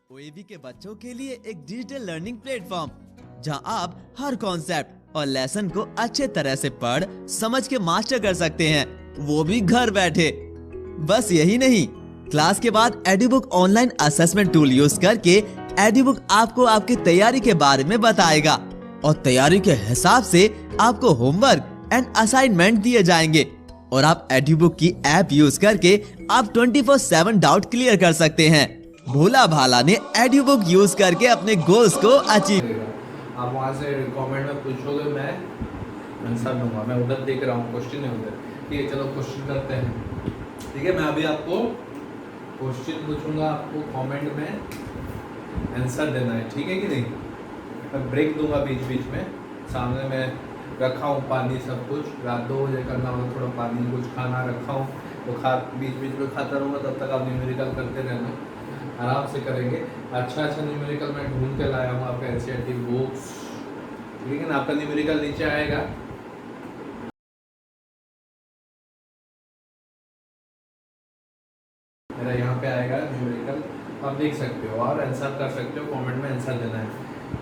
ओएवी के बच्चों के लिए एक डिजिटल लर्निंग प्लेटफॉर्म जहां आप हर कॉन्सेप्ट और लेसन को अच्छे तरह से पढ़ समझ के मास्टर कर सकते हैं, वो भी घर बैठे। बस यही नहीं, क्लास के बाद एडुबुक ऑनलाइन असेसमेंट टूल यूज करके एडुबुक आपको आपकी तैयारी के बारे में बताएगा और तैयारी के हिसाब से आपको होमवर्क एंड असाइनमेंट दिए जाएंगे और आप एडुबुक की ऐप यूज करके आप 24/7 डाउट क्लियर कर सकते हैं। भोला भाला ने एडुबुक यूज करके अपने गोल्स को अचीव। आप वहाँ से कमेंट में पूछोगे, मैं आंसर दूंगा। मैं उधर देख रहा हूँ, क्वेश्चन है उधर। ठीक है, चलो क्वेश्चन करते हैं। ठीक है, मैं अभी आपको क्वेश्चन पूछूंगा, आपको कमेंट में आंसर देना है। ठीक है कि नहीं? मैं ब्रेक दूंगा बीच बीच में। सामने मैं रखा हूँ पानी, सब कुछ। रात 2 बजे करना होगा, थोड़ा पानी कुछ खाना रखा हूँ, तो बीच बीच में खाता रहूँगा। तब तक आप न्यूमेरिकल करते रहना, आराम से करेंगे। अच्छा न्यूमेरिकल मैं ढूंढ के लाया हूँ आपका एनसीईआरटी बुक्स। ठीक है ना? आपका न्यूमेरिकल नीचे आएगा। मेरा यहाँ पे आएगा न्यूमेरिकल, आप देख सकते हो और आंसर कर सकते हो। कमेंट में आंसर देना है,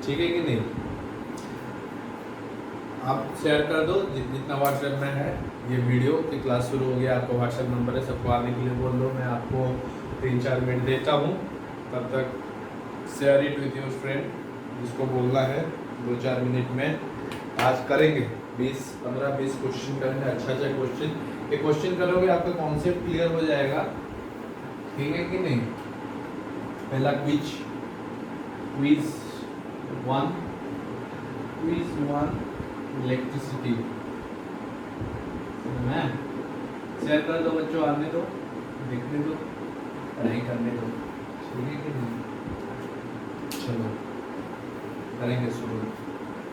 ठीक है कि नहीं? आप शेयर कर दो जितना व्हाट्सएप में है ये वीडियो की क्लास शुरू हो गया। आपको व्हाट्सएप नंबर है, सबको आने के लिए बोल दो। मैं आपको 3-4 मिनट देता हूँ, तब तक share it with your friend. जिसको बोलना है 2-4 मिनट में आज करेंगे। 15-20 क्वेश्चन करेंगे, अच्छा क्वेश्चन। ये क्वेश्चन करोगे आपका कॉन्सेप्ट क्लियर हो जाएगा, ठीक है कि नहीं? पहला क्विज 1 इलेक्ट्रिसिटी मैं शेयर कर दो बच्चों, आने दो, देखने दो, पढ़ाई करने दो, ठीक है कि नहीं? चलो करेंगे शुरू।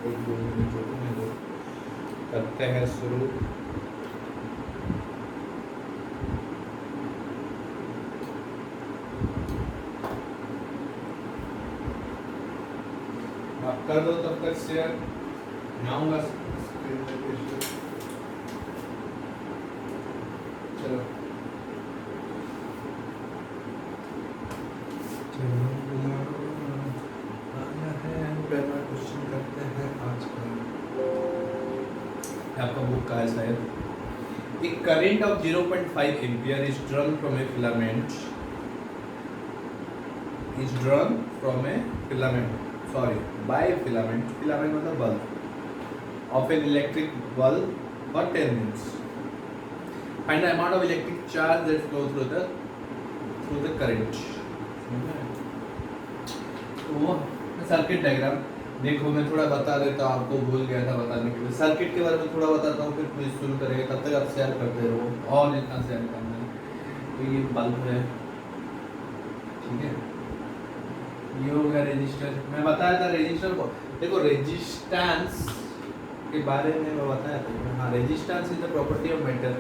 1-2 मिनट रुकने दो, करते हैं शुरू। आप कर दो तब तक शेयर। मैं आऊँगा स्क्रीन पे। चलो क्वेश्चन करते हैं आज का। आपका बुक का है शायद। एक current of 0.5 ampere is drawn from A filament by a filament मतलब bulb of an electric bulb for 10 minutes. Find the amount of electric charge that flow through the current. तो सर्किट डायग्राम देखो, मैं थोड़ा बता देता हूँ आपको, भूल गया था बताने के लिए। सर्किट के बारे में थोड़ा बताता हूँ, फिर क्विज शुरू करेंगे। तब तक आप शेयर करते रहो और जितना शेयर करना है। तो ये बल्ब है, ठीक है? ये हो गया रेजिस्टर। मैं बताया था रेजिस्टर को। देखो रेजिस्टेंस के बारे में मैं बताया था। हाँ, resistance is the property of metal.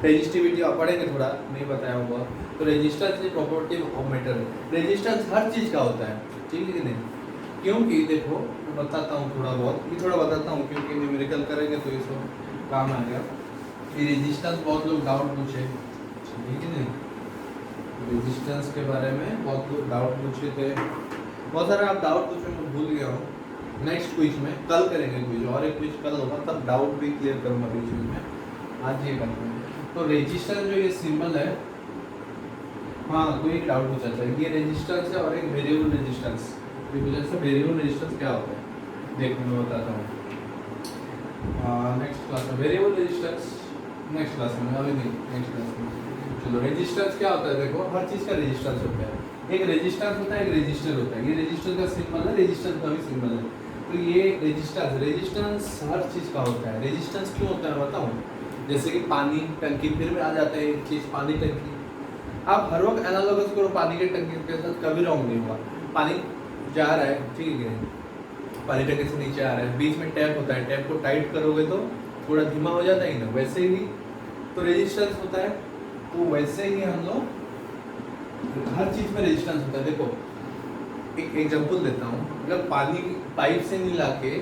Resistivity आप पढ़ेंगे, थोड़ा नहीं बताया होगा। तो resistance is property of metal. Resistance हर चीज़ का होता है, ठीक है कि नहीं? क्योंकि देखो मैं बताता हूँ थोड़ा बहुत, ये थोड़ा बताता हूँ क्योंकि न्यूमेरिकल करेंगे तो इसको काम आएगा। ये रेजिस्टेंस बहुत लोग डाउट पूछे, ठीक है नहीं? रेजिस्टेंस के बारे में बहुत लोग डाउट पूछे थे, बहुत सारे आप डाउट पूछे, मैं भूल गया हूँ। नेक्स्ट क्विज में कल करेंगे क्विज, और एक क्विज कल होगा, तब डाउट भी क्लियर करूँगा बीच में। आज ये करते हैं। तो रेजिस्टेंस जो ये सिंबल है, हाँ कोई एक डाउट पूछा था, ये रेजिस्टेंस है और एक वेरिएबल रेजिस्टेंस। वेरिएबल रेजिस्टेंस क्या होता है देखो, मैं बताता हूँ नेक्स्ट क्लास में। वेरिएबल रेजिस्टेंस नेक्स्ट क्लास में, अभी नहीं, नेक्स्ट क्लास में। चलो रेजिस्टेंस क्या होता है? देखो हर चीज़ का रेजिस्टेंस होता है। एक रेजिस्टेंस होता है, एक रेजिस्टर होता है। ये रेजिस्टर का सिंबल है, रेजिस्टेंस का भी सिंबल है। तो ये रेजिस्टेंस हर चीज़ का होता है। रेजिस्टेंस क्यों होता है बताऊँ? जैसे कि पानी टंकी, फिर में आ जाता है एक चीज़, पानी टंकी। आप हर वक्त एनालॉगस करो पानी के टंकी के साथ, कभी रॉन्ग नहीं हुआ। पानी जा रहा है, ठीक है, पानी टंकी से नीचे आ रहा है, बीच में टैप होता है, टैप को टाइट करोगे तो थोड़ा धीमा हो जाता है ना, वैसे ही तो रेजिस्टेंस होता है। तो वैसे ही हम लोग हर चीज़ में रेजिस्टेंस होता है। देखो एक एग्जांपल देता हूँ। अगर पानी पाइप से नहीं लाके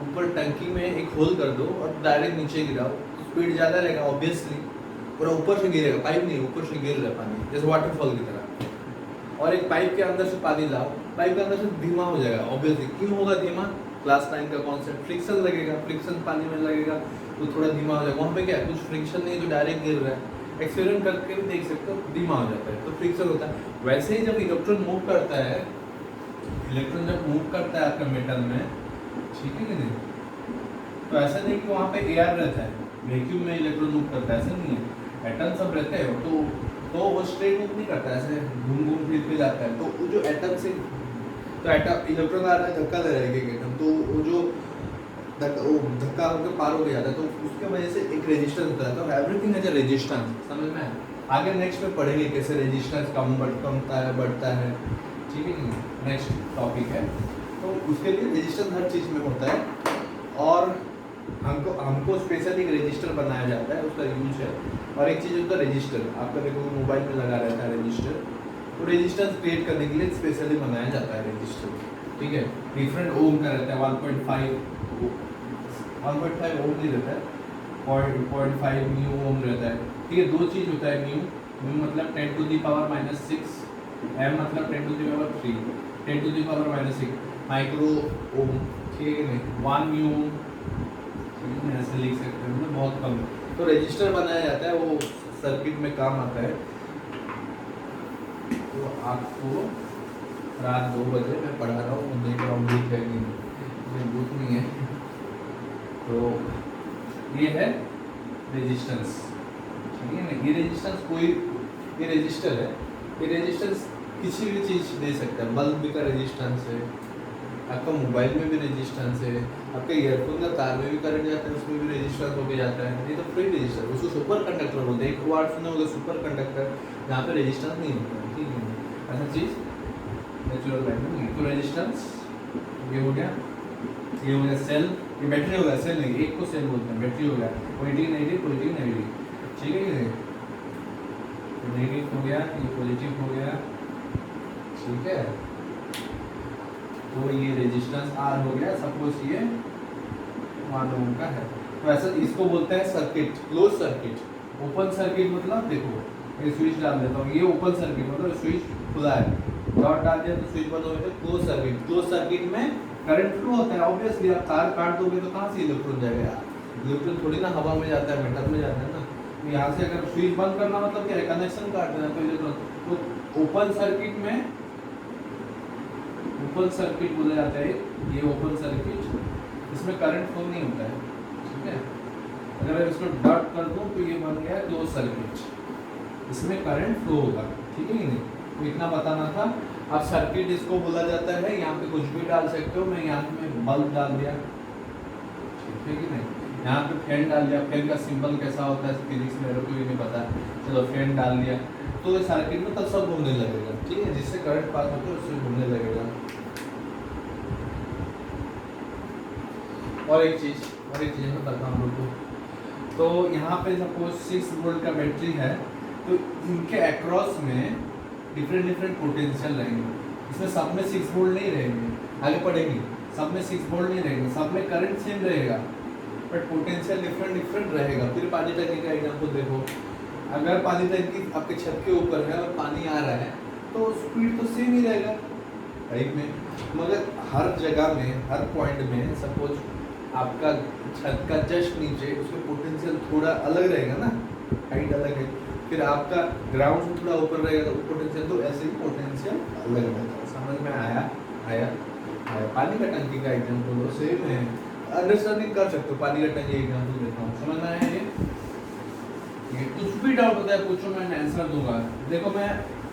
ऊपर टंकी में एक होल कर दो और डायरेक्ट नीचे गिराओ, तो स्पीड ज़्यादा रहेगा ऑब्वियसली, पूरा ऊपर से गिरेगा, पाइप नहीं ऊपर से गिर रहा है पानी, जैसे वाटरफॉल की तरह। और एक पाइप के अंदर से पानी लाओ, पाइप के अंदर से धीमा हो जाएगा। ऑब्वियसली क्यों होगा धीमा? क्लास 9 का कॉन्सेप्ट, फ्रिक्शन लगेगा, फ्रिक्शन पानी में लगेगा तो थोड़ा धीमा हो जाएगा। वहाँ पे क्या है, कुछ फ्रिक्शन नहीं है जो डायरेक्ट गिर रहा है, एक्सपेरिमेंट करके भी देख सकते हो, धीमा हो जाता है तो फ्रिक्शन होता है। वैसे ही जब इलेक्ट्रॉन मूव करता है, इलेक्ट्रॉन जब मूव करता है आपका मेटल में, ठीक है कि नहीं, तो ऐसा नहीं कि वहाँ पे एयर रहता है, वैक्यूम में इलेक्ट्रॉन मूव करता है, ऐसा नहीं है। एटम सब रहते हैं तो वो स्ट्रेट मूव नहीं करता, ऐसे घूम घूम फिर जाता है। तो वो जो एटम से, तो एटम इलेक्ट्रॉन आ रहा है, धक्का ले रहा है एक एटम, तो वो जो धक्का होकर पार हो जाता है, तो उसके वजह से एक रेजिस्टेंस होता है। तो एवरीथिंग हैज अ रेजिस्टेंस, समझ में आया? आगे नेक्स्ट में पढ़ेंगे कैसे रेजिस्टेंस कमता है, बढ़ता है, ठीक है कि नेक्स्ट टॉपिक है। तो उसके लिए रेजिस्टेंस हर चीज़ में होता है, और हमको स्पेशली एक रजिस्टर बनाया जाता है, उसका यूज है। और एक चीज़ होता है रजिस्टर, आपका देखो मोबाइल में लगा रहता है रजिस्टर, तो रेजिस्टेंस क्रिएट करने के लिए स्पेशली बनाया जाता है रजिस्टर, ठीक है। डिफरेंट ओम का रहता है, 1.5 ओम नहीं रहता है, 0.5 म्यू ओम रहता है, ठीक है। दो चीज़ होता है, म्यू मतलब 10⁻⁻6, एम मतलब 10⁻3, 10⁻⁻6 माइक्रो ओम, ठीक है नहीं, 1 म्यू ओम, ऐसे लिख सकते हैं, मतलब बहुत कम है। तो रजिस्टर बनाया जाता है, वो सर्किट में काम आता है। तो आपको रात 2 बजे मैं पढ़ा रहा हूँ, देख रहा हूँ बुक है कि नहीं, बुक नहीं है। तो ये है रेजिस्टेंस, ठीक है ना। ये रेजिस्टेंस ये रेजिस्टर है, ये रेजिस्टेंस किसी भी चीज़ दे सकता है। बल्ब का रेजिस्टेंस है, आपका मोबाइल में भी रेजिस्टेंस है, आपके ईयरफोन का तार में भी करंट जाता है, उसमें भी रेजिस्टेंस होके जाता है। ये तो फ्री रेजिस्टर, उसको सुपर कंडक्टर बोलते हैं। एक वर्ड सुना होगा सुपर कंडक्टर, जहाँ पे रेजिस्टेंस नहीं होता है, ठीक है। ऐसा चीज़ नेचुरल लाइफ में नहीं है। तो रेजिस्टेंस ये हो गया, ये हो गया सेल, ये बैटरी हो गया, सेल नहीं, एक को सेल बोलते हैं, बैटरी हो गया, पॉजिटिव नेगेटिव, ठीक है कि नेगेटिव हो गया, ये पॉजिटिव हो गया, ठीक है। तो ये रेजिस्टेंस R हो गया, सपोज ये 1 ओम का है। तो ऐसा इसको बोलते हैं circuit, close circuit. Open circuit मतलब देखो, ये स्विच डाल देता हूँ, ये ओपन सर्किट मतलब स्विच खुला है, डॉट डाल दिया तो स्विच बंद हो गया। क्लोज सर्किट, क्लोज सर्किट में करंट फ्लो होता है। ऑब्वियसली आप तार काट दोगे तो कहाँ से इलेक्ट्रॉन जाएगा यार, इलेक्ट्रॉन थोड़ी ना हवा में जाता है, मेटल में जाता है ना। तो यहाँ से अगर स्विच बंद करना मतलब क्या है, कनेक्शन काट देना, तो इलेक्ट्रॉन, तो ओपन सर्किट में, ओपन सर्किट बोला जाता है ये ओपन सर्किट, इसमें करंट फ्लो नहीं होता है, ठीक है। अगर इसको डॉट कर दूं तो ये बन गया क्लोज सर्किट, इसमें करंट फ्लो होगा, ठीक है कि नहीं। तो इतना बताना था। अब सर्किट इसको बोला जाता है, यहाँ पे कुछ भी डाल सकते हो, मैं यहाँ पे बल्ब डाल दिया, ठीक है कि नहीं। यहाँ पे फैन डाल दिया, फैन का सिंबल कैसा होता है फिजिक्स में मेरे को भी नहीं पता, चलो फैन डाल दिया, तो ये सर्किट में तब सब घूमने लगेगा, ठीक है। जिससे करंट पास होता है उससे घूमने लगेगा। और एक चीज़ मैं बताता हूँ लोग को, तो यहाँ पे सपोज 6 वोल्ट का बैटरी है, तो इनके अक्रॉस में डिफरेंट पोटेंशियल रहेंगे। इसमें सब में 6 वोल्ट नहीं रहेंगे, आगे पढ़ेंगे, सब में 6 वोल्ट नहीं रहेंगे, सब में करंट सेम रहेगा, बट पोटेंशियल डिफरेंट रहेगा। फिर पानी टंकी का एग्जाम्पल देखो, अगर पानी टंकी आपके छत के ऊपर है और पानी आ रहा है तो स्पीड तो सेम ही रहेगा राइट में, मगर हर जगह में, हर पॉइंट में, सपोज आपका छत का जस्ट नीचे, उसमें पोटेंशियल थोड़ा अलग रहेगा ना, हाइट अलग है। फिर आपका ग्राउंड से थोड़ा ऊपर रहेगा तो पोटेंशियल, तो ऐसे ही पोटेंशियल अलग रहेगा। समझ में आया। पानी का टंकी का एग्जाम्पल हो, सेम है, अंडरस्टैंडिंग कर सकते हो। पानी का टंकी एग्जाम्पल देता हूँ, समझ में आया ये कुछ भी डाउट होता है पूछो, मैं आंसर दूंगा। देखो मैं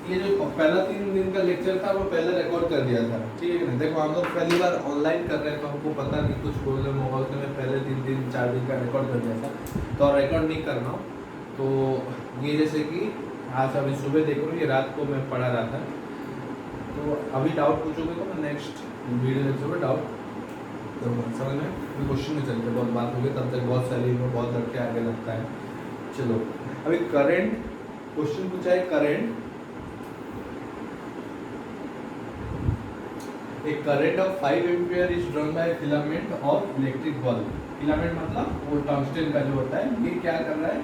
ये जो पहला 3 दिन का लेक्चर था वो पहले रिकॉर्ड कर दिया था, ठीक है ना। देखो हम लोग पहली बार ऑनलाइन कर रहे हैं तो हमको पता नहीं, कुछ प्रॉब्लम होगा, उसमें मैं पहले 3 दिन 4 दिन का रिकॉर्ड कर दिया था, तो रिकॉर्ड नहीं करना हो तो ये, जैसे कि आज अभी सुबह देख रहा हूँ, ये रात को मैं पढ़ा रहा था, तो अभी डाउट पूछोगे तो मैं नेक्स्ट वीडियो लेक्चर में डाउट तो समझ में क्वेश्चन में चलते, बहुत बात होगी, तब तक बहुत सारी में बहुत लड़के आगे लगता है। चलो अभी करंट क्वेश्चन पूछा है, करंट, एक current of 5 ampere is drawn by filament of electric bulb. Filament मतलब वो टंगस्टन का जो होता है, ये क्या कर रहा है,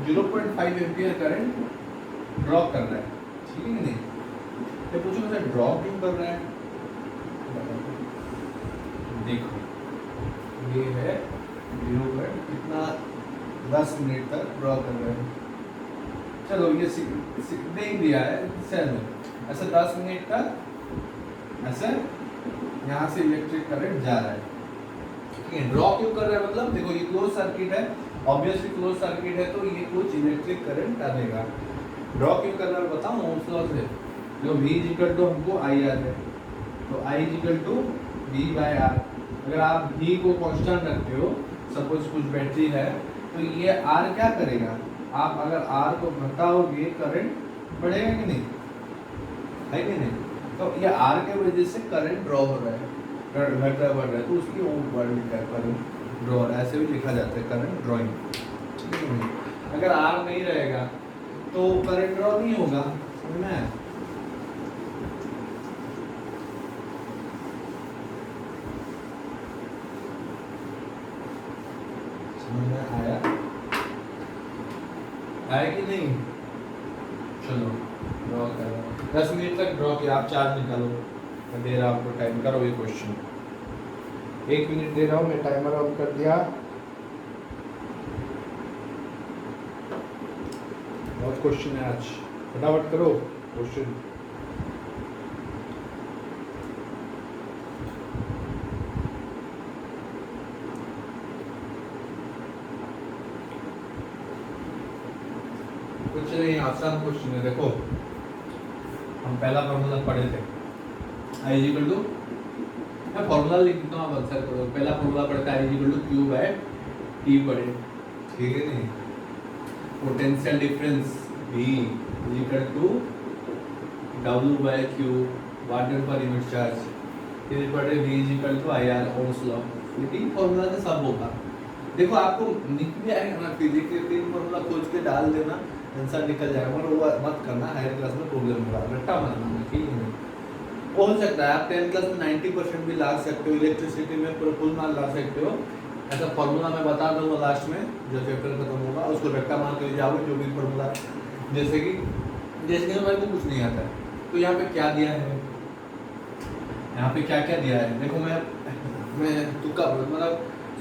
0.5 एम्पियर करंट ड्रॉ कर रहा है, ठीक है नहीं। ये पूछो सर ड्रॉ क्यों कर रहा है? देखो ये है 0 कितना 10 मिनट तक ड्रॉ कर रहे हैं। चलो ये देख दिया है सेल में, ऐसा 10 मिनट तक ऐसे यहाँ से इलेक्ट्रिक करंट जा रहा है। ठीक है, ड्रॉ क्यों कर रहा है मतलब देखो ये क्लोज सर्किट है, ऑब्वियसली क्लोज सर्किट है तो ये कुछ इलेक्ट्रिक करंट डालेगा। ड्रॉ क्यों कर रहा है बताऊं, ओम्स लॉ से जो V इक्वल टू हमको IR है, तो I इक्वल टू V/R। अगर आप V को कांस्टेंट रखते हो, सपोज कुछ बैटरी है तो ये R क्या करेगा, आप अगर R को घटाओगे करंट बढ़ेगा कि नहीं, है कि नहीं? तो ये R के वजह से करंट ड्रॉ हो रहा है, घट रहा बढ़ रहा है, तो उसकी ओम वर्ड लिखा है करंट ड्रॉ, ऐसे भी लिखा जाता है करंट ड्रॉइंग। ठीक है नहीं? अगर R नहीं रहेगा तो करंट ड्रॉ नहीं होगा, समझ में आया? समझ में आया कि नहीं? चलो ड्रॉ करो, 10 मिनट तक ड्रॉ किया, आप चार्ज निकालो, मैं दे रहा हूँ आपको टाइम, करो ये क्वेश्चन। 1 मिनट दे रहा हूँ मैं, टाइमर ऑन कर दिया। बहुत क्वेश्चन है आज, फटाफट करो क्वेश्चन। कुछ नहीं, आसान क्वेश्चन है। देखो हम पहला फॉर्मूला पढ़े थे, आई इक्वल टू, मैं फॉर्मूला लिख देता हूँ, आप आंसर करो। पहला फॉर्मूला पढ़ता है आई इक्वल टू Q/T पढ़े, ठीक है नहीं? Potential difference V equal to W/Q watt per unit charge, फिर पढ़े V equal to IR ohm's law. ये तीन फॉर्मूला से सब होगा। देखो आपको निकल भी आएगा ना, फिजिक्स के तीन फॉर्मूला खोज के डाल देना, आंसर निकल जाएगा, मगर वो मत करना, हायर क्लास में प्रॉब्लम होगा, रट्टा मारना, ठीक है? हो सकता है आप 10th क्लास में 90% भी ला सकते हो, इलेक्ट्रिसिटी में पूरा फुल मार्क ला सकते हो। ऐसा फॉर्मूला मैं बता दूंगा लास्ट में, जो चैप्टर खत्म होगा उसको रट्टा मार के जाओगे, जो भी फॉर्मूला जैसे कि मेरे को कुछ नहीं आता है, तो यहाँ पे क्या दिया है, यहाँ पे क्या क्या दिया है, देखो मैं तुक्का मतलब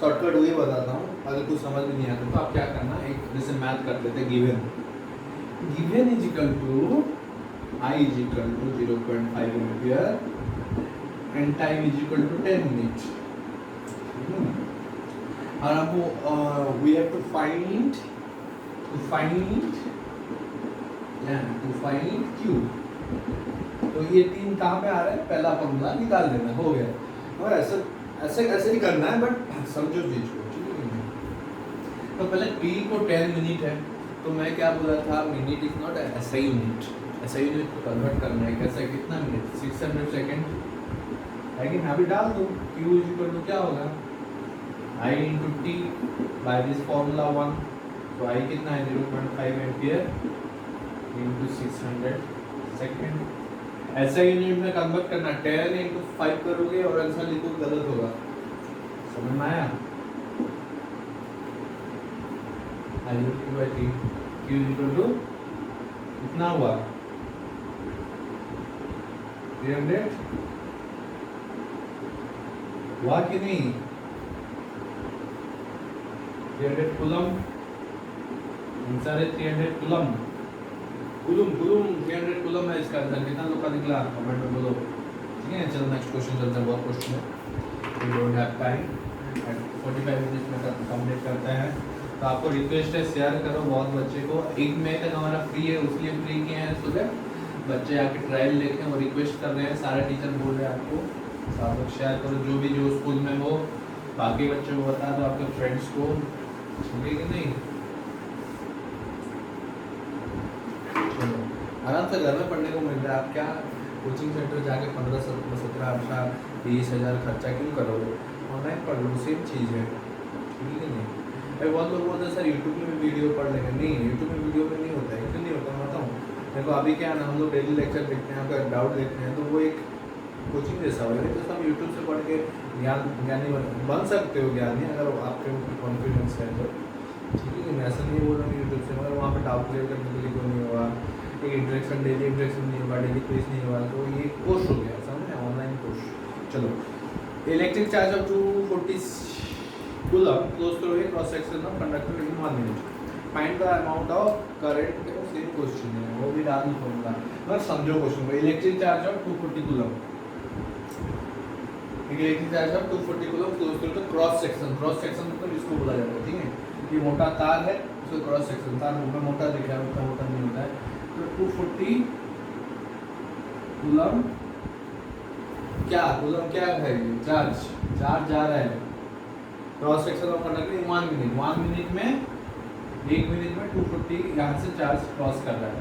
शॉर्टकट वही बताता हूँ, अगर कुछ समझ में नहीं आता तो आप क्या करना, एक जैसे मैथ कर लेते हैं, given is equal to I is equal to 0.5 ampere and time is equal to 10 minute. और अब we have to find Q। तो ये तीन कहाँ पे आ रहा है, पहला फॉर्मूला निकाल देना, हो गया। और ऐसे ही करना है, बट समझो चीज को, ठीक है? तो पहले T को 10 मिनट है, तो मैं क्या बोला था, minute is not SI unit, SI unit को कन्वर्ट करना है, कैसे, कितना मिनट, 600 सेकेंड है कि अभी डाल दो। Q इज इक्वल टू क्या होगा, I into T by this formula 1, तो I कितना है 0.5 एम्पियर इंटू 600 सेकेंड। ऐसा यूनिट में कन्वर्ट करना, 10 इंटू 5 करोगे और आंसर लिखो, गलत होगा, समझ में आया? I Q by T, Q equal to कितना हुआ, 300 हुआ कि नहीं, 300 कूलम, आंसर है 300 कूलम 300 कूलम है इसका आंसर। कितना लोग का निकला कमेंट में बोलो, ठीक है? चलो नेक्स्ट क्वेश्चन चलते हैं, बहुत क्वेश्चन है, we don't have time, 45 minute में कंप्लीट करते हैं। तो आपको रिक्वेस्ट है, शेयर करो बहुत बच्चे को, 1 मई तक हमारा फ्री है, उसलिए फ्री किए हैं, सुबह बच्चे आके ट्रायल लेते हैं, वो रिक्वेस्ट कर रहे हैं, सारे टीचर बोल रहे हैं आपको, तो आप लोग शेयर करो, जो भी जो स्कूल में हो, बाकी बच्चों को बता दो, आपके फ्रेंड्स को, ठीक है कि नहीं? चलो आराम से घर में पढ़ने को मिल रहा है, आप क्या कोचिंग सेंटर जाके 15, 17, 18, 20 हज़ार खर्चा क्यों करोगे, ऑनलाइन पढ़ लो, सेम चीज़ है, ठीक है नहीं? भाई बहुत लोग बोलते हैं सर यूट्यूब में भी वीडियो पढ़ लेंगे, नहीं, यूट्यूब में वीडियो में नहीं होता है, क्यों नहीं होता, मैं बताऊँ। देखो अभी क्या है ना, हम लोग डेली लेक्चर देखते हैं, आपका डाउट देखते हैं, तो वो एक कोचिंग जैसा हो गया, तो हम यूट्यूब से पढ़ के ज्ञानी बन सकते हो, ज्ञानी, अगर आपके ऊपर कॉन्फिडेंस है तो, ठीक है? मैं ऐसा नहीं बोल रहा हूँ यूट्यूब से, मगर वहाँ पर डाउट क्लियर करने के लिए कोई नहीं होगा, एक इंटरेक्शन डेली इंटरेक्शन नहीं हुआ, डेली क्विज नहीं हुआ, तो ये कोर्स हो गया, समझ में, ऑनलाइन कोर्स। चलो, electric charge of 240 coulomb close through a cross section of conductor in 1 minute, find the amount of current. Same question है, वो भी डाल दूंगा, बस समझो क्वेश्चन को। Electric charge of 240 coulomb, electric charge of 240 coulomb close through the cross section. Cross section मतलब इसको बोला जाता है, ठीक है, ये मोटा तार है, इसको क्रॉस सेक्शन, तार ऊपर मोटा दिख रहा है, उतना मोटा नहीं होता है। तो 240 कूलम क्या, कूलम क्या है, चार्ज, चार्ज जा रहा है cross section of conductor in 1 minute, 1 minute में, 1 मिनट में 240 यहाँ से चार्ज क्रॉस कर रहा है,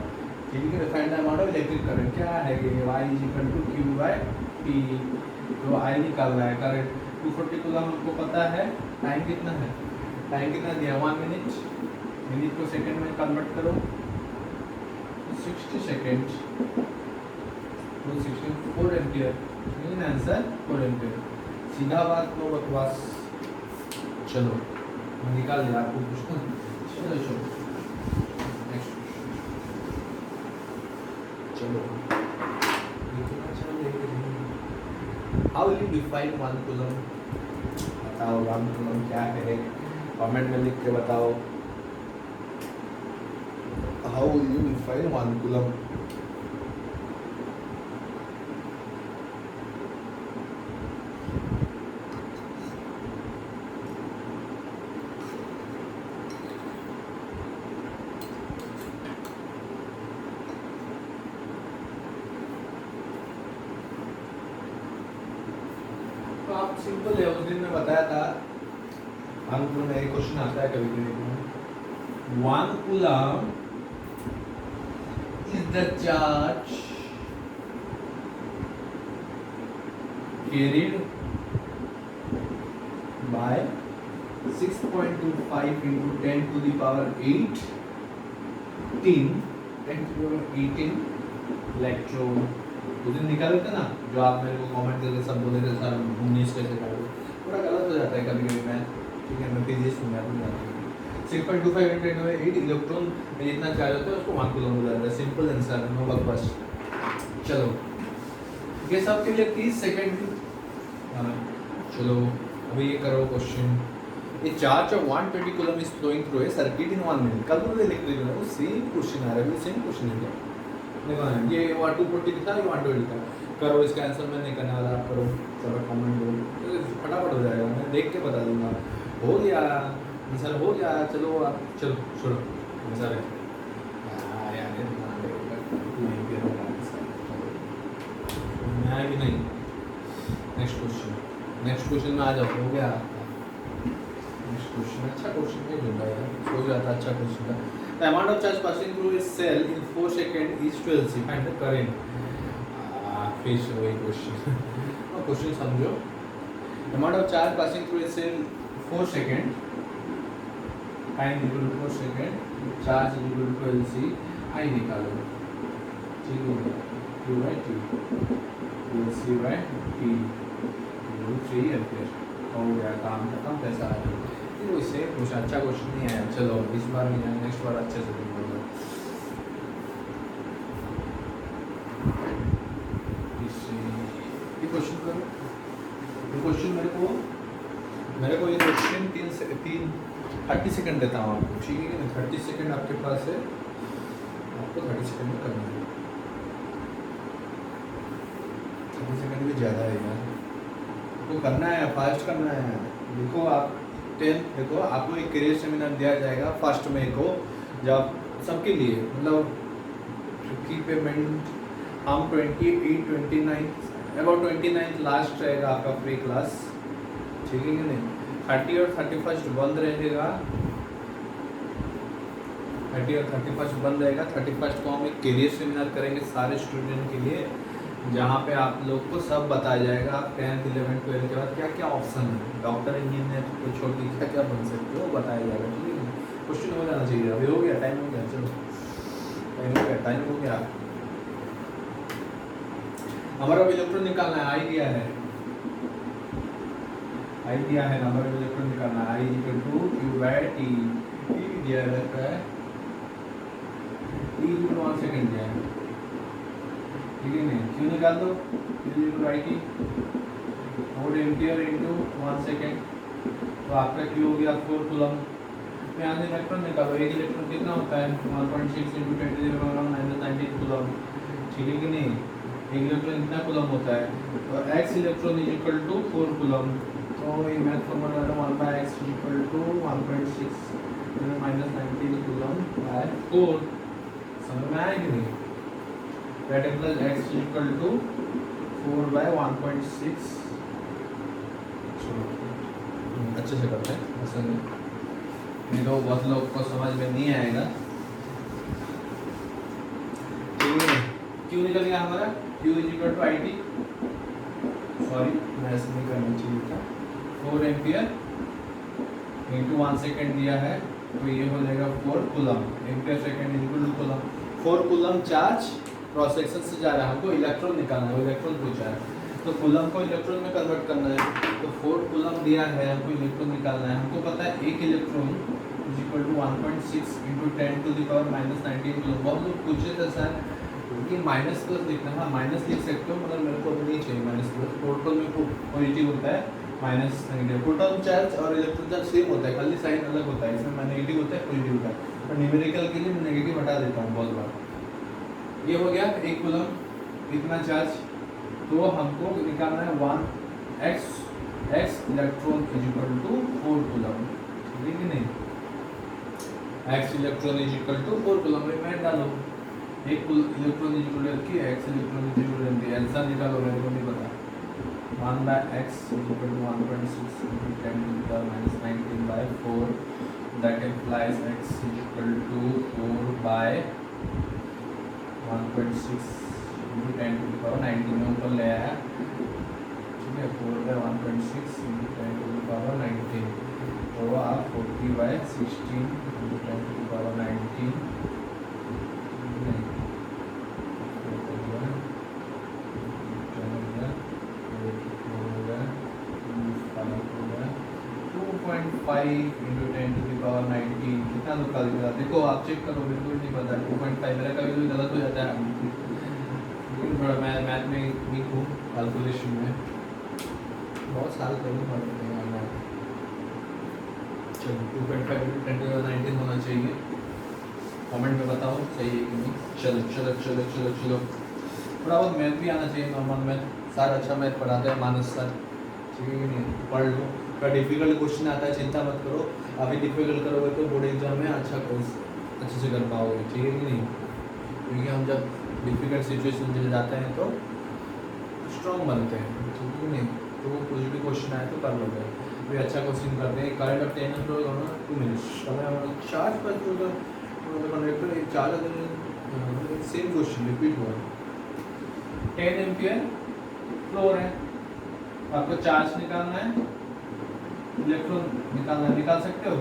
ठीक है। Find the amount of electric current, क्या है ये, y = Q/T, तो I निकाल रहा है करंट। 240 कूलम हमको पता है, टाइम कितना है, टाइम कितना दिया, 1 मिनट, मिनट को सेकंड में कन्वर्ट करो, 60 second, 4 ampere, mean answer 4 ampere, सीधा बात, नो बकवास। चलो निकाल दिया आपको क्वेश्चन। चलो चलो नेक्स्ट, चलो how will you define 1 coulomb, बताओ 1 कूलम क्या है, कमेंट में लिख के बताओ। How will you define 1 coulomb. आप सिंपल है, उस दिन मैं बताया था, अंक में एक क्वेश्चन आता है कभी कभी, 1 coulomb is the charge carried by 6.25 into 10 to the power 18 electron. उस दिन निकाले थे ना, जो आप मेरे को कमेंट करके सब बोले थे सर 19 कैसे कर दो, थोड़ा गलत हो जाता है कभी कभी मैं, ठीक है, मैं फिजिक्स में नहीं जाता। 6.25 into 10 में 8 इलेक्ट्रॉन में जितना चार्ज होता है उसको 1 कूलम बोला जाता है, सिंपल आंसर, नो बकवास। चलो ये सब के लिए 30 सेकंड। चलो अभी ये करो question, a charge of 120 coulomb is flowing through a circuit in 1 minute. कल तो इलेक्ट्रिक है, वो सेम क्वेश्चन आ रहा है, सेम क्वेश्चन है, देखो ये 240 था, ये 120 था। करो इसका आंसर मैं नहीं करने वाला, आप करो, चलो कमेंट दो, फटाफट हो जाएगा, मैं देख के बता दूंगा। हो गया आंसर, हो गया, चलो आप, चलो छोड़ो आंसर है यार, मैं भी नहीं। नेक्स्ट क्वेश्चन, नेक्स्ट क्वेश्चन में आ जाओ, हो गया नेक्स्ट क्वेश्चन। अच्छा क्वेश्चन नहीं ढूंढा यार, हो जाता, अच्छा क्वेश्चन था। The amount of charge passing through a cell in 4 seconds is 12 C. Find the current. फिर से वही क्वेश्चन, क्वेश्चन समझो। Amount of charge passing through a cell 4 seconds, time equal to 4 seconds, charge equal to 12 C, I निकालो, ठीक है, Q/T, 12 C/T, 3 ampere, हो गया काम खत्म, पैसा आ गया। इससे कुछ अच्छा क्वेश्चन नहीं आया, चलो इस बार नहीं आया, नेक्स्ट बार अच्छे से देखोगे। ये क्वेश्चन करो, ये क्वेश्चन मेरे को ये क्वेश्चन 30 सेकंड देता हूँ आपको, ठीक है ना, 30 सेकंड आपके पास है, आपको 30 सेकंड में करना है। 30 सेकंड भी ज़्यादा है यार, आपको करना है, फास्ट करना है। देखो आप 10, देखो आपको एक करियर सेमिनार दिया जाएगा फर्स्ट में को, जब सबके लिए, मतलब की पेमेंट हम 29 अबाउट 29 लास्ट रहेगा आपका फ्री क्लास, ठीक है कि नहीं। 30 और 31 बंद रहेगा, 30 और 31 बंद रहेगा। 31 को हम एक करियर सेमिनार करेंगे सारे स्टूडेंट के लिए, जहाँ पे आप लोग को सब बताया जाएगा, आप 10th 11th 12th के बाद क्या क्या ऑप्शन है, डॉक्टर इंजीनियर को छोड़ के क्या क्या बन सकते हो बताया जाएगा, ठीक है। क्वेश्चन हो जाना चाहिए, अभी हो गया, टाइम हो गया, चलो टाइम हो गया। नंबर ऑफ इलेक्ट्रॉन निकालना है, आई दिया है, नंबर ऑफ इलेक्ट्रॉन निकालना है, I = Q/T, दिया रहता है T is equal to 1 second दिया है, ठीक है नहीं, क्यों निकाल दो, T is equal to I T 4 ampere into 1 second, तो आपका क्यू हो गया 4 कूलम। यहाँ से इलेक्ट्रॉन निकालो, एक इलेक्ट्रॉन कितना होता है 1.6 इंटू 10⁻⁻19 कूलम, ठीक है कि नहीं, एक इलेक्ट्रॉन कितना कूलम होता है, तो x electron is equal to 4 coulomb, तो ये मैथ फॉर्मूला है 1/x equal to 1.6 -19 coulomb bye 4, समझ में आया कि नहीं, that implies x equal to 4/1.6। अच्छे से करते हैं, ऐसा नहीं तो बहुत लोग को समझ में नहीं आएगा, ठीक है। क्यू निकल गया हमारा, Q is equal to I T, sorry मैं ऐसे नहीं करना चाहिए था, 4 एम्पियर इंटू 1 सेकेंड दिया है, तो ये हो जाएगा 4 coulomb, ampere second is equal to coulomb, 4 coulomb charge cross section से जा रहा है, हमको इलेक्ट्रॉन निकालना है, इलेक्ट्रॉन पूछा है, तो कूलम को इलेक्ट्रॉन में कन्वर्ट करना है, तो 4 कूलम दिया है, हमको इलेक्ट्रॉन निकालना है, हमको पता है एक electron is equal to 1.6 into 10⁻⁻19 coulomb. बहुत लोग पूछे थे सर कि माइनस प्लस लिखना, हाँ माइनस लिख सकते हो, मगर मेरे को नहीं चाहिए माइनस प्लस, प्रोटॉन में पॉजिटिव होता है, माइनस नेगेटिव, प्रोटॉन चार्ज और इलेक्ट्रॉन चार्ज सेम होता है, खाली साइन अलग होता है, इसमें नेगेटिव होता है पॉजिटिव होता है, और न्यूमेरिकल के लिए मैं नेगेटिव हटा देता हूँ बहुत बार। ये हो गया एक कूलम कितना चार्ज, तो हमको निकालना है 1x electron is equal to 4 coulomb, ठीक है कि नहीं, x electron is equal to 4 coulomb में डालो, एक electron is equal to x electron is equal to answer निकालो, मेरे को नहीं पता, 1/x is equal to 1.6 into 10⁻⁻19/4, that implies x is equal to 4/1.6 into 10⁻19 में ऊपर ले आया, ठीक है, 4/1.6 into 10⁻19, तो आप 40/16 into 10⁻19 into 10⁻19 कितना निकाल दिया, देखो आप चेक करो, बिल्कुल नहीं पता, 2.5 मेरा कभी कभी गलत हो जाता है, लेकिन थोड़ा मैं मैथ में वीक हूँ, कैलकुलेशन में बहुत साल पहले पढ़ते हैं मैथ। चलो 2.5 into 10⁻19 होना चाहिए, कमेंट में बताओ सही है कि नहीं। चलो चलो चलो चलो चलो, थोड़ा बहुत मैथ भी आना चाहिए, नॉर्मल मैथ, सर अच्छा मैथ पढ़ाते हैं मानस सर, ठीक है कि नहीं, पढ़ लो, थोड़ा डिफिकल्ट क्वेश्चन आता है, चिंता मत करो, अभी डिफिकल्ट करोगे तो बोर्ड एग्जाम में अच्छा कोर्स अच्छे से कर पाओगे, ठीक है कि नहीं, क्योंकि हम जब डिफिकल्ट सिचुएशन में जाते हैं तो स्ट्रॉन्ग बनते हैं, ठीक है कि नहीं, तो कुछ भी क्वेश्चन आए तो कर लोगे। अभी अच्छा क्वेश्चन करते हैं, करंट अफेयर्स हो ना 2 मिनट्स, चार्ज पर conductor charge same question repeat हुआ, 10 एम्पियर फ्लोर है, आपको चार्ज निकालना है, इलेक्ट्रॉन निकालना है, निकाल सकते हो,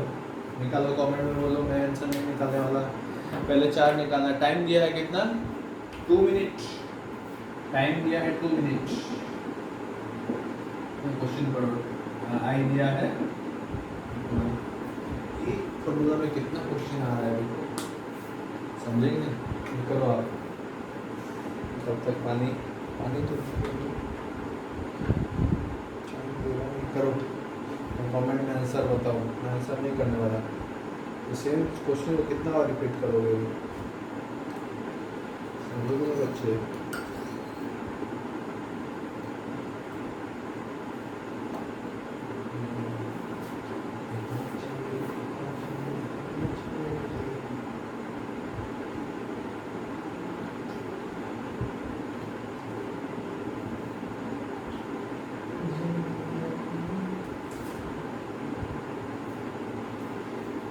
निकालो, कमेंट में बोलो, मैं आंसर नहीं निकालने वाला, पहले चार्ज निकालना, टाइम दिया है कितना 2 मिनट, टाइम दिया है 2 मिनट, क्वेश्चन पढ़ो, आई दिया है, एक फॉर्मूला में कितना क्वेश्चन आ रहा है देखो, समझेंगे, करो आप, तब तक पानी पानी तो करो, कमेंट में आंसर बताओ, मैं आंसर नहीं करने वाला, तो सेम क्वेश्चन को कितना बार रिपीट करोगे, समझोगे बच्चे।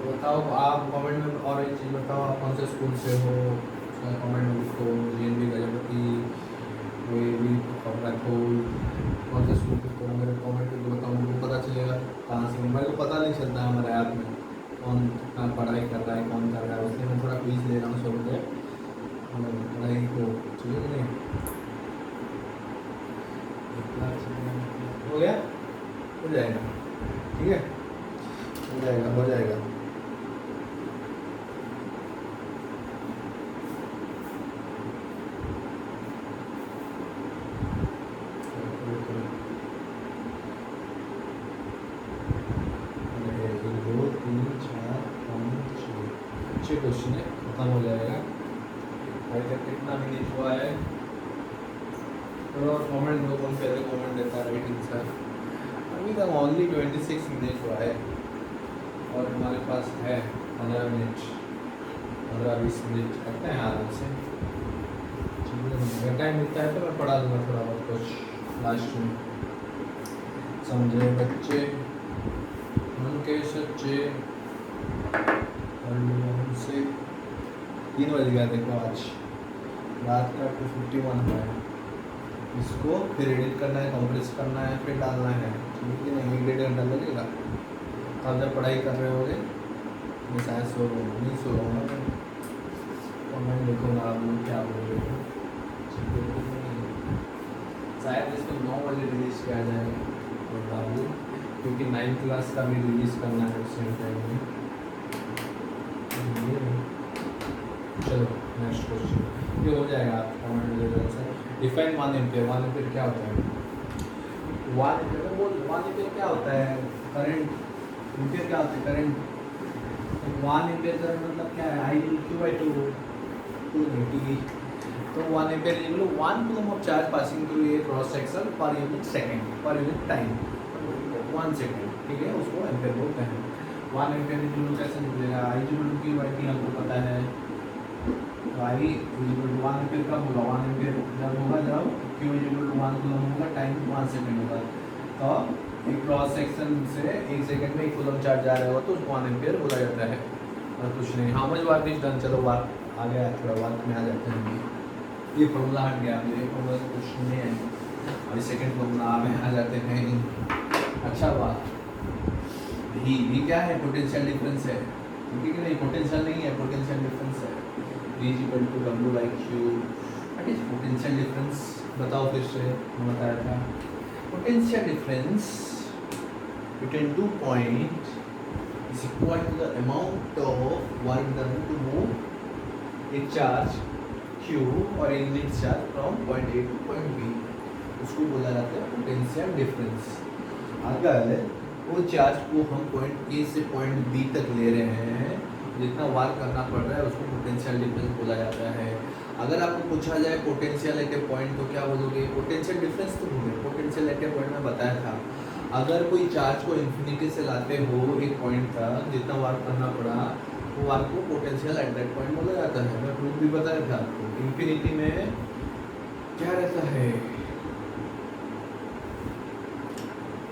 बताओ आप कमेंट में, और एक चीज़ बताओ, आप कौन से स्कूल से हो, कमेंट में लिखो, JNV गजपति, कोई भी खबरखोल, कौन से स्कूल से हो, मेरे कमेंट में बताओ, मुझे पता चलेगा कहाँ से, मेरे को पता नहीं चलता है हमारे ऐप में कौन कितना पढ़ाई कर रहा है, कौन कर रहा है, उसलिए मैं थोड़ा क्विज ले रहा हूँ सब रुपये पढ़ाई को, ठीक है नहीं, हो गया, हो जाएगा, ठीक है, हो जाएगा, हो जाएगा। क्वेश्चन है, खत्म हो जाएगा। अभी तक कितना मिनट हुआ है? और कमेंट दो, कौन पहले कमेंट देता है राइट आंसर। अभी तक ओनली 26 मिनट हुआ है और हमारे पास है 15 मिनट, 15-20 मिनट करते हैं आराम से। अगर टाइम मिलता है तो मैं पढ़ा दूँगा थोड़ा बहुत कुछ लास्ट में। समझे बच्चे, मन के सच्चे, से 3 बज गया। देखो आज रात का 2:51 हुआ है। इसको फिर एडिट करना है, कंप्रेस करना है, फिर डालना है, ठीक है नहीं? 1-1.5 घंटा लगेगा। आप जब पढ़ाई कर रहे होगे मैं शायद सो रहा हूँ, नहीं सो रहा हूँ तो मैं देखूँगा आप लोग क्या बोल रहे हो। शायद इसको 9 बजे रिलीज़ किया जाएगा और डालू, क्योंकि 9th क्लास का भी रिलीज़ करना है उस टाइम में। चलो नेक्स्ट क्वेश्चन ये हो जाएगा, आप कमेंट में दे दो आंसर। Define 1 ampere. 1 एम्पियर क्या होता है? 1 एम्पियर क्या होता है? करंट। एम्पियर क्या होता है? करंट। 1 एम्पियर करंट मतलब क्या है? आई q/2 2 तो 1 ampere equal to 1 coulomb of charge passing through a cross section per unit second, per unit time, 1 second, ठीक है? उसको एम्पियर बोलते हैं। 1 एम्पियर इक्वल टू कैसे निकलेगा? आई इक्वल टू q/t हमको पता है। आई इक्वल टू 1 एम्पियर कब होगा? 1 एम्पियर जब होगा जब q इक्वल टू 1 कूलम होगा, टाइम 1 सेकंड होगा। तो एक क्रॉस सेक्शन से 1 सेकंड में 1 कूलम चार्ज जा रहा होगा तो उसको 1 एम्पियर बोला जाता है। और कुछ नहीं। How much work is done. चलो वर्क आ गया, थोड़ा वर्क में आ जाते हैं। ये फॉर्मूला हट गया, ये फॉर्मूला से कुछ नहीं है। और सेकंड फॉर्मूला में आ जाते हैं। अच्छा बात भी क्या है? पोटेंशियल डिफरेंस है, ठीक है कि नहीं? पोटेंशियल नहीं है, पोटेंशियल डिफरेंस है। V equal to W/Q। What is potential difference? बताओ फिर से, मैं बताया था। Potential difference between 2 point is equal to the amount of work done to move a charge Q और a unit charge from point A to point B। उसको बोला जाता है पोटेंशियल डिफरेंस। अगर वो चार्ज को हम पॉइंट A से पॉइंट B तक ले रहे हैं, जितना वर्क करना पड़ रहा है उसको पोटेंशियल डिफरेंस बोला जाता है। अगर आपको पूछा जाए पोटेंशियल एट ए पॉइंट तो क्या बोलोगे? पोटेंशियल डिफरेंस तो बोलोगे। पोटेंशियल एट ए पॉइंट में बताया था, अगर कोई चार्ज को इन्फिनिटी से लाते हो एक पॉइंट तक, जितना वर्क करना पड़ा वो वर्क को पोटेंशियल एट दैट पॉइंट बोला जाता है। मैं प्रूफ भी बताया था आपको। इन्फिनिटी में क्या रहता है?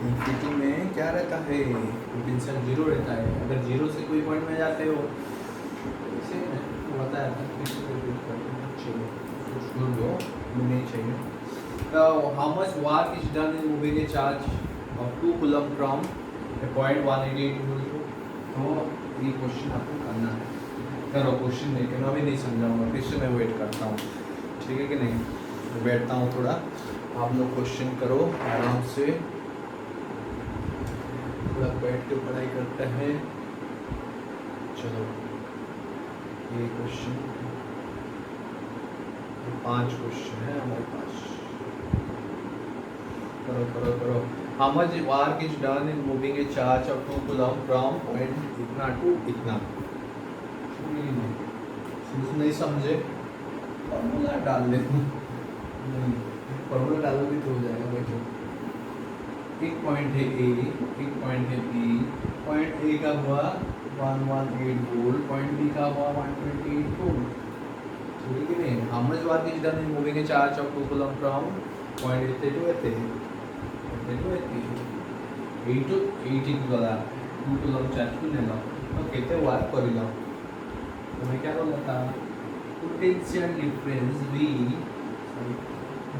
इन्फिनिटी में क्या रहता है? पोटेंशियल 0 रहता है। अगर 0 से कोई पॉइंट में जाते हो, इसे मैं बताया था, फिर से रिपीट करते हैं। चलो सुन लो, नहीं चाहिए। तो how much work is done in moving a charge of 2 coulomb from a point 188 to. तो ये क्वेश्चन आपको करना है। करो क्वेश्चन, लेकिन अभी नहीं समझाऊंगा, फिर से मैं वेट करता हूँ, ठीक है कि नहीं? बैठता हूँ थोड़ा, आप लोग क्वेश्चन करो आराम से, थोड़ा बैठ के पढ़ाई करते हैं। चलो ये क्वेश्चन, 5 क्वेश्चन है हमारे पास। करो करो करो। How much work is done in moving a charge of 2 coulomb from point इतना टू इतना। नहीं समझे? फॉर्मूला डाल दे। फॉर्मूला डालोगे तो हो जाएगा भाई। एक पॉइंट है ए, एक पॉइंट है बी। पॉइंट ए का हुआ 118 वोल्ट, पॉइंट बी का हुआ 128 वोल्ट, ठीक है नहीं? How much work is done in moving a charge of 2 coulomb from point A to A এইটো 80 गला 2 कूलम चार्ज को ले लो तो कितने वर्क करेगा? तो मैं क्या बोला था? Potential difference V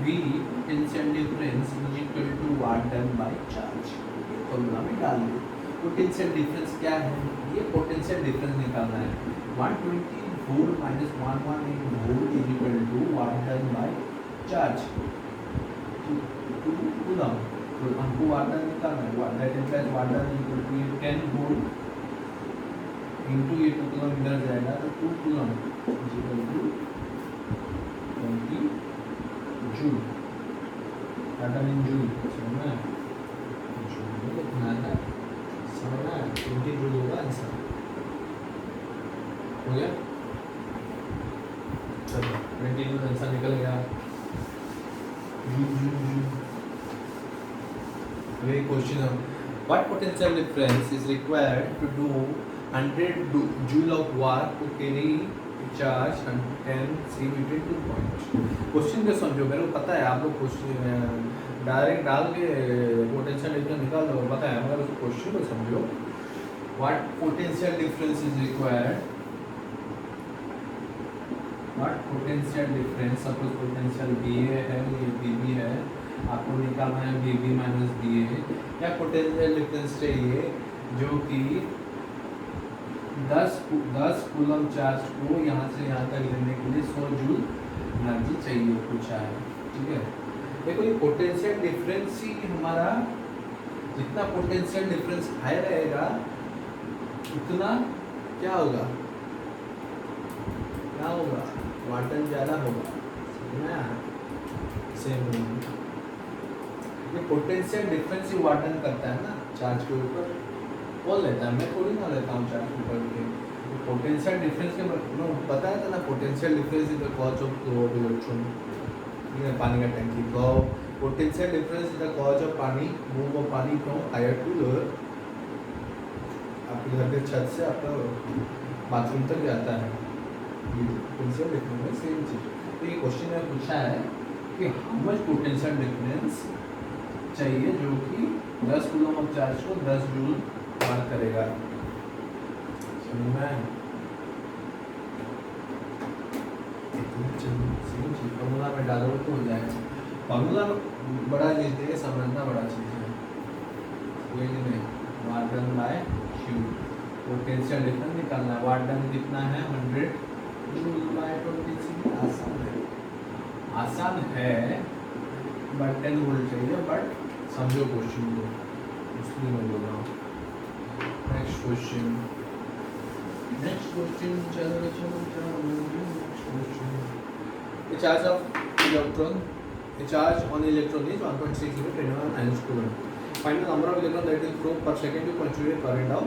potential difference is equal to work done by charge. Formula में डाल दो। पोटेंशियल डिफरेंस क्या है? ये पोटेंशियल डिफरेंस निकालना है। 120 volt minus 118 volt is equal to work done by charge 2 coulomb. तो हमको वाटर निकालना है। That implies water equal to 10 volt into ये 2 कूलम इधर जाएगा तो 2 coulomb is equal to 20 joule. Water in joule, समझना है? जूल में लिखना है, समझना है? 20 जूल होगा आंसर। हो गया? very question of what potential difference is required to do 100 joule of work to carry charge and 10 c between 2 points. Question को समझो, मेरे को पता है आप लोग क्वेश्चन डायरेक्ट डाल के पोटेंशियल डिफरेंस निकाल दो, पता है, मगर उस क्वेश्चन को समझो. What potential difference is required? What potential difference? Suppose potential BA है, ये BB है, आपको निकालना है BB माइनस BA. या पोटेंशियल डिफरेंस चाहिए जो कि 10 कूलम चार्ज को यहाँ से यहाँ तक लेने के लिए 100 जूल एनर्जी चाहिए, पूछा है. ठीक है, देखो ये पोटेंशियल डिफरेंस ही हमारा, जितना पोटेंशियल डिफरेंस हाई रहेगा उतना क्या होगा, वाटन ज़्यादा होगा ना. सेम ये पोटेंशियल डिफरेंस ही वाटन करता है ना चार्ज के ऊपर, बोल लेता है, मैं थोड़ी ना लेता हूँ चार्ज के ऊपर के. पोटेंशियल डिफरेंस के बताया था ना, potential difference is the cause of flow of electron. पानी का टंकी तो potential difference is the cause of पानी मूव ऑफ पानी फ्रॉम हायर टू लोअर. आपके घर के छत से आपका बाथरूम तक जाता है, ये पोटेंशियल डिफरेंस में सेम चीज़. तो ये क्वेश्चन में पूछा है कि हाउ मच पोटेंशियल डिफरेंस चाहिए जो कि 10 कूलम ऑफ चार्ज को 10 जूल पार करेगा. समझ में आया? फॉर्मूला में डालो तो हो जाएगा. फॉर्मूला बड़ा चीज़ है, समझना बड़ा चीज़ है. कोई नहीं, watt done by Q. Potential difference निकालना है. वाट डन कितना है 100 जूल बाय 26. आसान है बट 10 वोल्ट चाहिए. बट समझो क्वेश्चन को, इसलिए मैं बोल रहा हूँ. नेक्स्ट क्वेश्चन चलो. Next question. The charge of electron, the charge on electron is 1.6 × 10⁻³ coulomb. Find the number of electron that will flow per second to constitute current of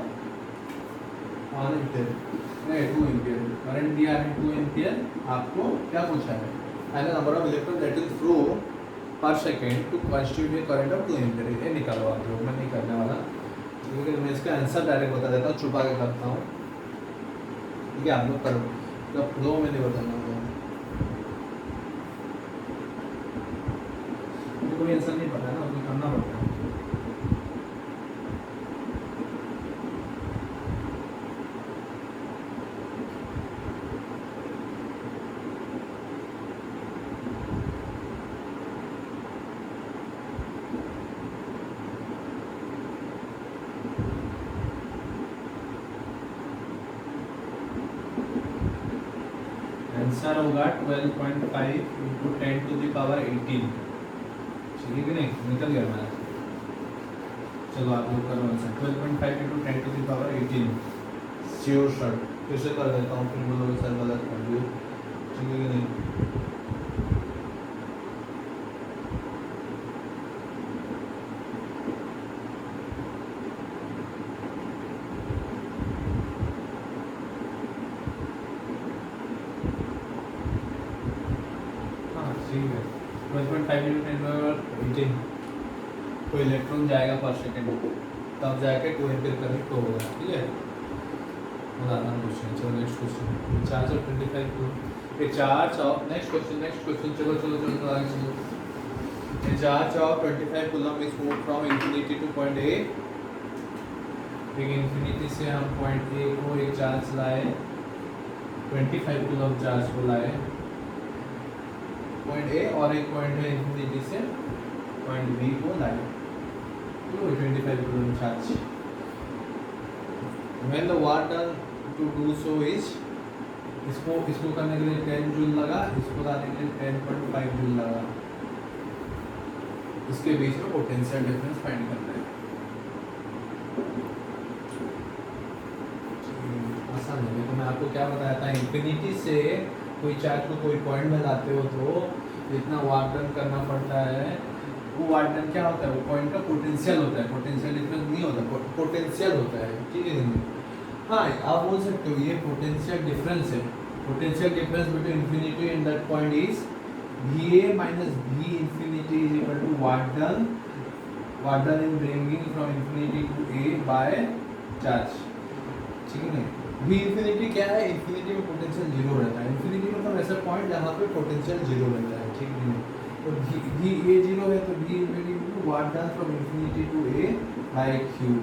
1 ampere. नहीं 2 ampere current दिया है. 2 ampere आपको क्या पूछा है? Find the number of electron that will flow per second to constitute a current of 2 ampere. ये निकालो आप लोग, मैं नहीं करने वाला, क्योंकि मैं इसका आंसर डायरेक्ट बता देता हूँ, छुपा के करता हूँ. ठीक है, आप लोग करो, तो फ्लो में नहीं बताना. कोई आंसर नहीं पता है ना, उसको करना पड़ता है. आंसर होगा 12.5 × 10⁻18. ठीक है, नहीं निकल गया हमारा. चलो आप लोग करो आंसर. 12.5 × 10⁻18. श्योर शॉट फिर से कर देता हूँ, फिर बोलोगे सर गलत कर दियो. ठीक है कि नहीं? हाँ ठीक है. 12.5 × 10⁻18 कोई इलेक्ट्रॉन जाएगा पर सेकेंड, तब जाके 2 एम्पीयर करंट फ्लो होगा. ठीक है, बताना क्वेश्चन. चलो next question. Charge of 25 coulomb. A charge of next question. चलो आगे चलो. ए charge of 25 coulomb is move from infinity two point A. एक इंफिनिटी से हम पॉइंट ए को एक चार्ज लाए, 25 कूलम चार्ज को लाए पॉइंट ए, और एक पॉइंट है इंफिनिटी से पॉइंट बी को लाए. 25 coulomb charge. When the work done to do so is, इसको करने के लिए 10 जूल लगा, इसको लाने के लिए 10.5 जूल लगा. इसके बीच में पोटेंशियल डिफरेंस फाइंड करना है. आसान है. तो मैं आपको क्या बताया था, इंफिनिटी से कोई चार्ज को कोई पॉइंट में लाते हो तो जितना वर्क डन करना पड़ता है, वो वर्क डन क्या होता है, वो पॉइंट का पोटेंशियल होता है. पोटेंशियल डिफरेंस नहीं होता, पोटेंशियल होता है. ठीक है, हाँ आप बोल सकते हो ये पोटेंशियल डिफरेंस है. Potential difference between infinity and that point is VA - V infinity is equal to work done what done in bringing from infinity to A by charge, ठीक है। v इंफिनिटी क्या है, इंफिनिटी में potential zero रहता है, infinity मतलब ऐसा point जहाँ पे पोटेंशियल जीरो रहता है, ठीक है। तो v ए जीरो है तो v infinity to what done from infinity to A by q,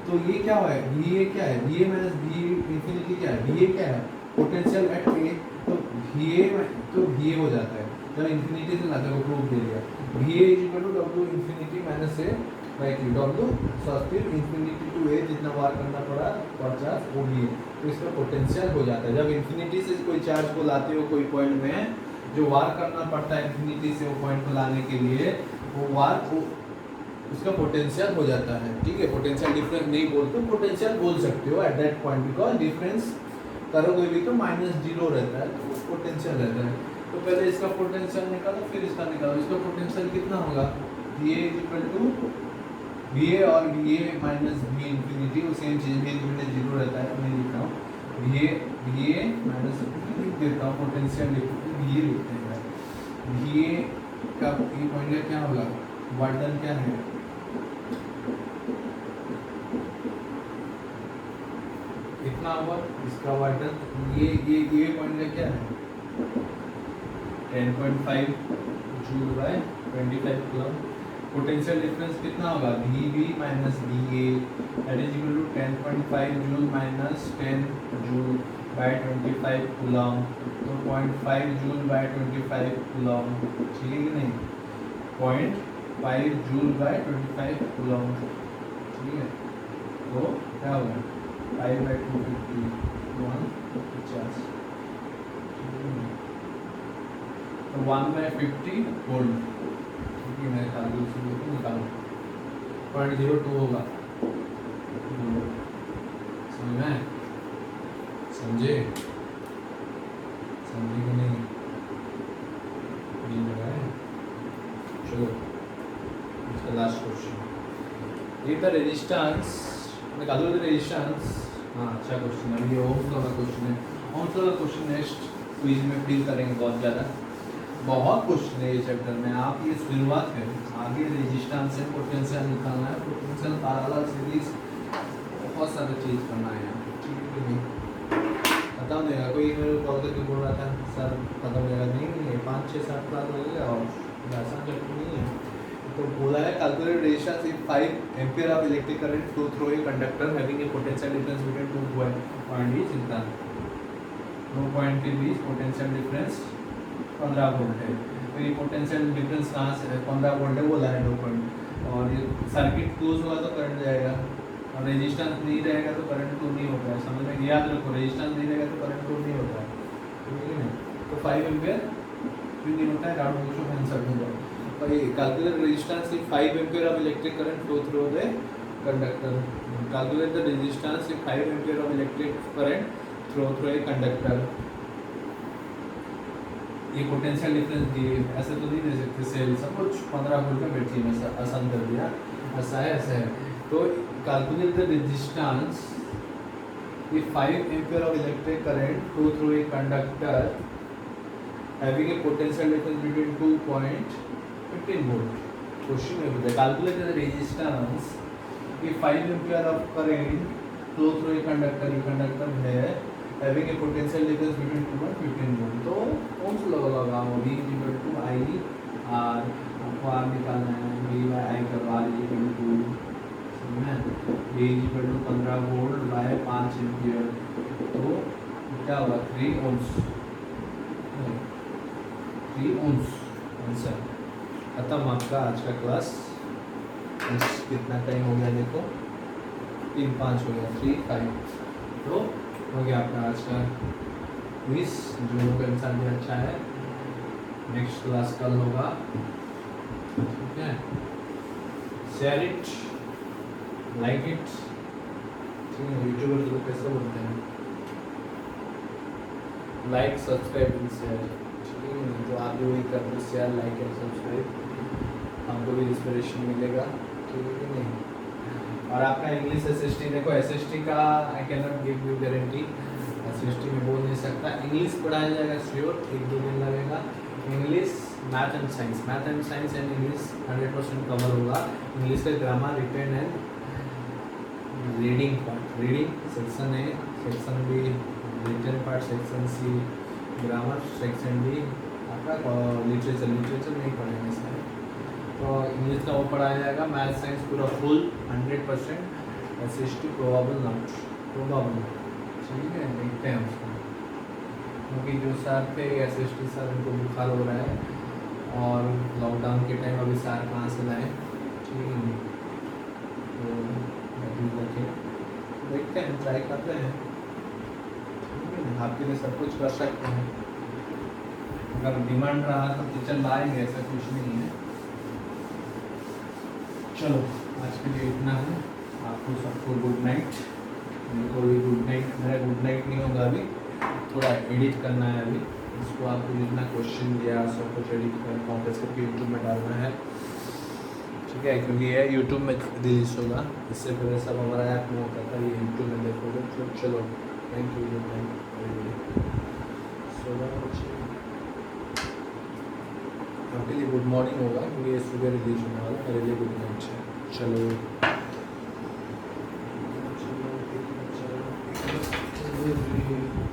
तो ये क्या है, va क्या है, va माइनस v इंफिनिटी क्या है, va क्या है पोटेंशियल एट a, तो va हो जाता है जब इंफिनिटी से लाते को प्रूफ दे दिया, va is equal to w infinity minus a by q, w फिर इंफिनिटी टू a जितना वार करना पड़ा 50 वो भी है, तो इसका पोटेंशियल हो जाता है। जब इंफिनिटी से कोई चार्ज को लाते हो कोई पॉइंट में, जो वार करना पड़ता है इंफिनिटी से वो पॉइंट को लाने के लिए, वो वार को उसका पोटेंशियल हो जाता है, ठीक है। पोटेंशियल डिफरेंस नहीं बोलते, पोटेंशियल बोल सकते हो at that point, because difference करोगे भी तो माइनस जीरो रहता है, तो पोटेंशियल रहता है। तो पहले इसका पोटेंशियल निकालो फिर इसका निकालो, इसका पोटेंशियल कितना होगा, va is equal to va और va माइनस v इंफिनिटी वो सेम चीज़, v इंफिनिटी जीरो रहता है, मैं लिख रहा हूँ va माइनस लिख देता हूँ, पोटेंशियल va लिखते हैं, va का ये पॉइंट क्या होगा, व्हाट डन क्या है, इतना हुआ इसका व्हाट डन, ये पॉइंट क्या है 10.5 joule by 25 coulomb, potential difference कितना होगा VB minus VA that is equal to 10.5 joule minus 10 joule by 25 coulomb, तो 0.5 जूल बाय 25 कूलम, ठीक है कि नहीं, 0.5 जूल बाय 25 कूलम, ठीक है। तो क्या होगा 5 बाय 250 150, तो 1 बाय 50 वोल्ट, मैं कैलकुलेशन को निकालूं 0.02 होगा, समझ में, समझे कि नहीं, चलो इसका लास्ट क्वेश्चन, ये था रेजिस्टेंस, निकालो रेजिस्टेंस, हाँ अच्छा क्वेश्चन है, ये ओम्स वाला क्वेश्चन है, ओम्स वाला क्वेश्चन नेक्स्ट क्विज में फील करेंगे बहुत ज़्यादा, बहुत क्वेश्चन है ये चैप्टर में, आप ये शुरुआत है, आगे रेजिस्टेंस से पोटेंशियल निकालना है, पोटेंशियल पैरेलल सीरीज बहुत सारी चीज़ करना है, ठीक है नहीं खत्म नहीं होगा। कोई मेरे कॉल करके बोल रहा था सर खत्म होगा, नहीं 5-6-7 क्लास लगेगा और ऐसा चैप्टर नहीं है, तो बोला है calculate resistance if 5 ampere of electric current flow through a conductor having a potential difference between 2 point is चिंता 2 पॉइंट के बीच पोटेंशियल डिफरेंस 15 वोल्ट है, तो ये पोटेंशियल डिफरेंस कहाँ से 15 वोल्ट है बोला है 2 पॉइंट, और ये सर्किट क्लोज होगा तो करंट जाएगा, और रेजिस्टेंस नहीं रहेगा तो करंट तो नहीं होता है, समझ में, याद रखो रेजिस्टेंस नहीं रहेगा तो करंट तो नहीं होता है, ठीक है ना। तो 5 एम्पीयर क्यों नहीं होता है, डाउट पूछो आंसर दूंगा। तो ये calculate resistance if 5 ampere of electric current flow through the conductor, calculate the resistance if 5 ampere of electric current flow through a conductor, ये पोटेंशियल डिफरेंस दिए, ऐसे तो नहीं दे सकते सेल, सब कुछ 15 वोल्ट का बैटरी में आसान कर दिया, ऐसा है, तो calculate the resistance if 5 ampere of electric current flow through a conductor having a potential difference between 2.15 volt, question में बताया calculate the resistance if 5 ampere of current flow through a conductor है having a potential difference between 2 and 15 volt, तो कौन सा लगाओ V equal to I R, आपको R निकालना है, V बाय I करो, R इक्वल टू समझना, V equal to 15 volt by 5 ampere, तो क्या होगा 3 ओम्स आंसर खत्म आपका आज का क्लास। कितना टाइम हो गया देखो, 3-5 हो गया, 3-5, तो हो गया आपका आज का क्विज, जो का इंसान भी अच्छा है। नेक्स्ट क्लास कल होगा, ठीक है, शेयर इट, लाइक इट, ठीक है, यूट्यूबर लोग कैसे बोलते हैं, लाइक सब्सक्राइब एंड शेयर, ठीक है, तो आप भी वही कर दो, शेयर लाइक एंड सब्सक्राइब, आपको भी इंस्पिरेशन मिलेगा, ठीक है कि नहीं। और आपका इंग्लिश SST देखो, SST का I can not give you guarantee, SST में बोल नहीं सकता, इंग्लिश पढ़ाया जाएगा श्योर, 1-2 दिन लगेगा, English math and science and English 100% cover होगा। इंग्लिश का grammar, written and reading part, reading section A, section B written part, section C grammar, section D आपका लिटरेचर नहीं पढ़ेंगे इसमें। तो इंग्लिश का वो पढ़ाया जाएगा, मैथ साइंस पूरा फुल 100%, SST प्रोबेबल नॉट, ठीक है। देखते हैं उसको, क्योंकि जो सर थे SST सर, उनको बुखार हो रहा है और लॉकडाउन के टाइम अभी सर कहाँ से लाए, ठीक है। तो देखते हैं, ट्राई करते हैं, ठीक है। आपके लिए सब कुछ कर सकते हैं, अगर डिमांड रहा तो टीचर लाएंगे, ऐसा कुछ नहीं है। चलो आज के लिए इतना है। आपको सबको गुड नाइट। मेरे को भी गुड नाइट, मेरा गुड नाइट नहीं होगा अभी, थोड़ा एडिट करना है अभी इसको। आपको जितना क्वेश्चन दिया सब कुछ एडिट कर कॉम्प्रेस करके यूट्यूब में डालना है, ठीक है, क्योंकि ये यूट्यूब में रिलीज होगा। इससे पहले सब हमारा ऐप में होता था, ये यूट्यूब में देखोगे। तो चलो थैंक यू, गुड नाइट। आपके लिए गुड मॉर्निंग होगा क्योंकि ये सुबह रिलीज होने वाला, मेरे लिए गुड नाइट है। चलो चलो